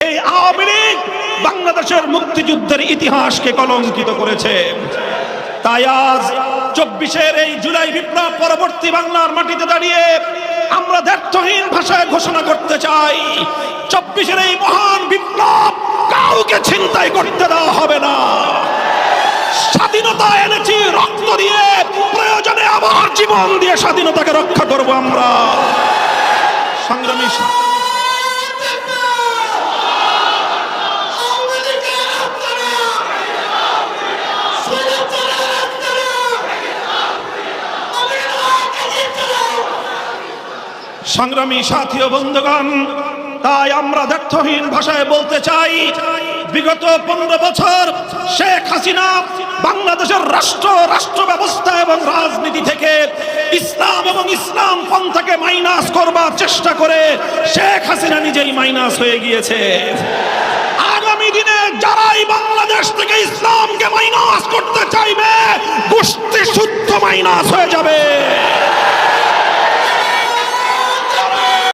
এই আওয়ামী লীগ বাংলাদেশের মুক্তিযুদ্ধের ইতিহাসকে কলঙ্কিত করেছে। তাই আজ 24-এর এই জুলাই বিপ্লব পরবর্তী বাংলার মাটিতে দাঁড়িয়ে আমরা দ্ব্যর্থহীন ভাষায় ঘোষণা করতে চাই, 24-এর এই মহান বিপ্লব কাউকে ছিনতাই করতে দেওয়া হবে না। স্বাধীনতা এনেছি রক্ত দিয়ে, প্রয়োজনে আবার জীবন দিয়ে স্বাধীনতাকে রক্ষা করব আমরা। সংগ্রামী সংগ্রামী সাথী ও বন্ধুগণ, তাই আমরা দ্ব্যর্থহীন ভাষায় বলতে চাই, বিগত 15 বছর শেখ হাসিনা বাংলাদেশের রাষ্ট্র ব্যবস্থা এবং রাজনীতি থেকে ইসলাম এবং ইসলাম পন্থাকে মাইনাস করবার চেষ্টা করে শেখ হাসিনা নিজেই মাইনাস হয়ে গিয়েছে। আগামী দিনে যারাই বাংলাদেশ থেকে ইসলামকে মাইনাস করতে